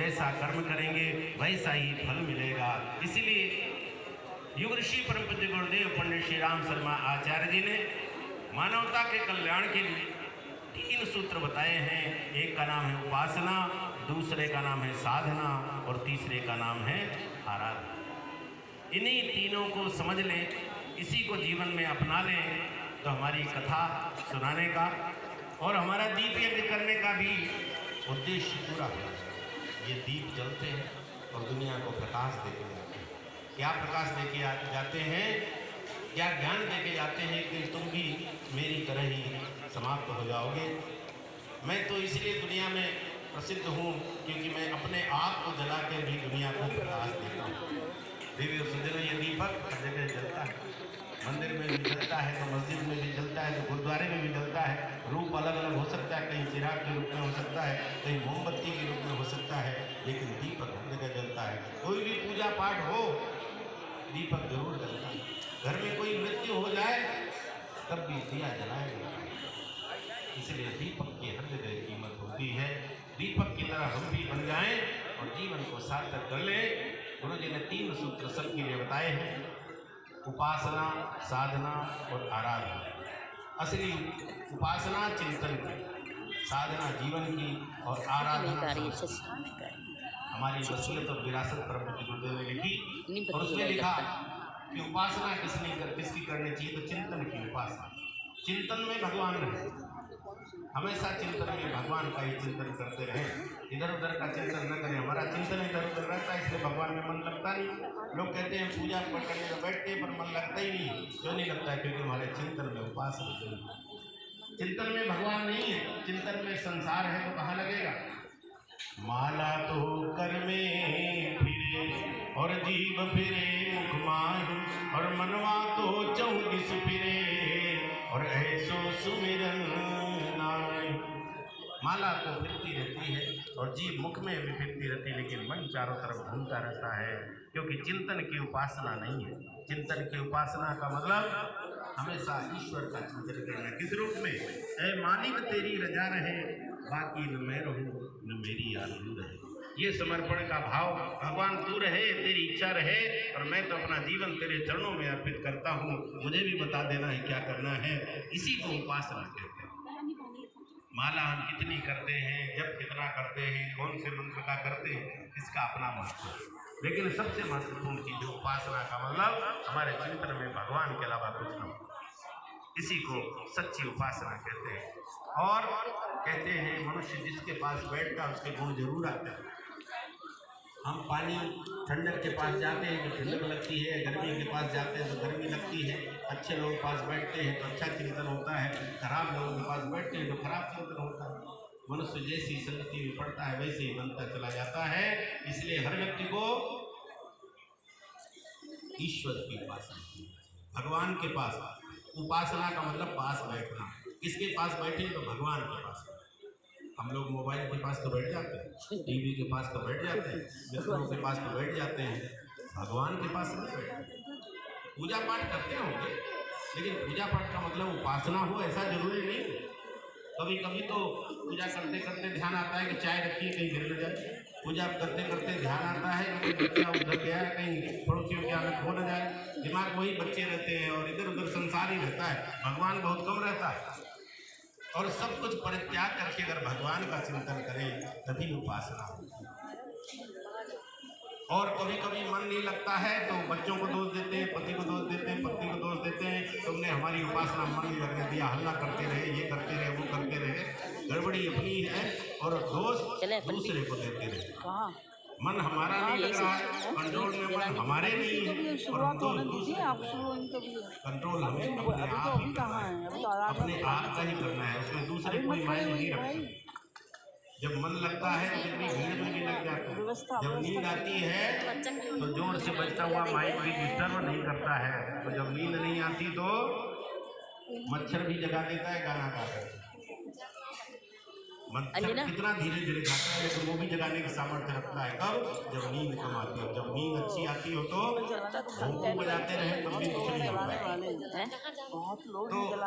जैसा कर्म करेंगे वैसा ही फल मिलेगा। इसीलिए युग ऋषि परम पूज्य गुरुदेव पंडित श्री राम शर्मा आचार्य जी ने मानवता के कल्याण के लिए 3 सूत्र बताए हैं। एक का नाम है उपासना, दूसरे का नाम है साधना और तीसरे का नाम है आराधना। इन्हीं तीनों को समझ लें, इसी को जीवन में अपना लें तो हमारी कथा सुनाने का और हमारा दीप यज्ञ करने का भी उद्देश्य पूरा हो। ये दीप जलते हैं और दुनिया को प्रकाश देके जाते हैं। क्या प्रकाश देके जाते हैं, क्या ज्ञान देके जाते हैं कि तुम भी मेरी तरह ही समाप्त हो जाओगे। मैं तो इसलिए दुनिया में प्रसिद्ध हूँ क्योंकि मैं अपने आप को जला के भी दुनिया को प्रकाश देता हूँ। देवी और सज्जनों, ये दीपक हर जगह जलता है, मंदिर में भी जलता है तो मस्जिद में भी जलता है तो गुरुद्वारे में भी जलता है। रूप अलग अलग हो सकता है, कहीं चिराग के रूप में हो सकता है, कहीं मोमबत्ती के रूप में हो सकता है, लेकिन दीपक हर जगह जलता है। कोई भी पूजा पाठ हो दीपक जरूर जलता है। घर में कोई मृत्यु हो जाए तब भी दिया जलाया जाता है। इसलिए दीपक की हर जगह कीमत होती है। दीपक की तरह हम भी बन जाएं और जीवन को सार्थक कर लें। गुरु जी ने 3 सूत्र सबके लिए बताए हैं, उपासना, साधना और आराधना। असली उपासना चिंतन की, साधना जीवन की और आराधना हमारी वसीयत और विरासत पर गुरुदेव ने लिखी। और उसमें लिखा कि उपासना किसकी करनी चाहिए, तो चिंतन की उपासना। चिंतन में भगवान रहे, हमेशा चिंतन में भगवान का ही चिंतन करते रहे, इधर उधर का चिंतन न करें। हमारा चिंतन इधर उधर रहता है, इसलिए भगवान में मन लगता नहीं। लोग कहते हैं पूजा करने में बैठते हैं पर मन लगता ही नहीं। क्यों नहीं लगता है? क्योंकि हमारे चिंतन में उपासना नहीं है। चिंतन में भगवान नहीं है, चिंतन में संसार है तो कहाँ लगेगा। माला तो कर में फिरे और जीव फिरे मुख माही, और मनवा तो 24 फिरे और ऐसो सुमिरन नाई। माला तो फिरती रहती है और जीव मुख में भी फिरती रहती है, लेकिन मन चारों तरफ घूमता रहता है, क्योंकि चिंतन की उपासना नहीं है। चिंतन की उपासना का मतलब हमेशा ईश्वर का चिंतन करना। किस रूप में? ऐ मालिक तेरी रजा रहे, बाकी न मैं रहूं न मेरी आरज़ू रहे। ये समर्पण का भाव, भगवान तू रहे, तेरी इच्छा रहे और मैं तो अपना जीवन तेरे चरणों में अर्पित करता हूँ, मुझे भी बता देना है क्या करना है। इसी को उपासना कहते हैं। माला हम कितनी करते हैं, जब कितना करते हैं, कौन से मंत्र का करते हैं, इसका अपना महत्व है, लेकिन सबसे महत्वपूर्ण चीज उपासना का मतलब हमारे चिंतन में भगवान के अलावा कुछ न हो। इसी को सच्ची उपासना कहते हैं। और कहते हैं मनुष्य जिसके पास बैठता है उसके गुण जरूर आते हैं। हम पानी ठंडक के पास जाते हैं तो ठंडक लगती है, गर्मी के पास जाते हैं तो गर्मी लगती है। अच्छे लोगों के पास बैठते हैं तो अच्छा चिंतन होता है, खराब लोगों के पास बैठते हैं तो खराब चिंतन होता है। मनुष्य जैसी संगति में पड़ता है वैसे ही बनता चला जाता है। इसलिए हर व्यक्ति को ईश्वर की उपासना की, भगवान के पास। उपासना का मतलब पास बैठना। किसके पास बैठे? तो भगवान के पास। हम लोग मोबाइल के पास तो बैठ जाते हैं, टीवी के पास तो बैठ जाते हैं, मित्रों के पास तो बैठ जाते हैं, भगवान के पास नहीं बैठते। पूजा पाठ करते होंगे, लेकिन पूजा पाठ का मतलब उपासना हो ऐसा जरूरी नहीं है। कभी कभी तो पूजा करते करते ध्यान आता है कि चाय रखिए कहीं गिर न जाए। पूजा करते करते ध्यान आता है कि बच्चा उधर गया है, कहीं पड़ोसियों के आगे खो न जाए। दिमाग वही बच्चे रहते हैं और इधर उधर संसार ही रहता है, भगवान बहुत कम रहता है। और सब कुछ परित्याग करके अगर भगवान का चिंतन करें तभी उपासना होती है। और कभी कभी मन नहीं लगता है तो बच्चों को दोष देते हैं, पति को दोष देते हैं, पत्नी को दोष देते हैं, तुमने हमारी उपासना मन नहीं लगने दिया, हल्ला करते रहे, ये करते रहे, वो करते रहे। गड़बड़ी अपनी है और दोष दूसरे को देते रहे। मन हमारा नहीं लग रहा है, कंट्रोल में मन हमारे नहीं है और कंट्रोल हमें अपने आप का ही करना है, उसमें दूसरे कोई मायने नहीं रखता। जब मन लगता है तो इतनी भीड़ में भी लग जाता है। जब नींद आती है तो जोर से बजता हुआ माइक भी डिस्टर्ब नहीं करता है। तो जब नींद नहीं आती तो मच्छर भी जगा देता है गाना गाकर। मच्छर कितना धीरे धीरे गाता है लेकिन वो भी जगाने की सामर्थ्य रखता है। कब? जब नींद कम आती हो। जब नींद अच्छी आती हो तो भोंपू बजाते रहे तब भी कुछ नहीं होता है। तो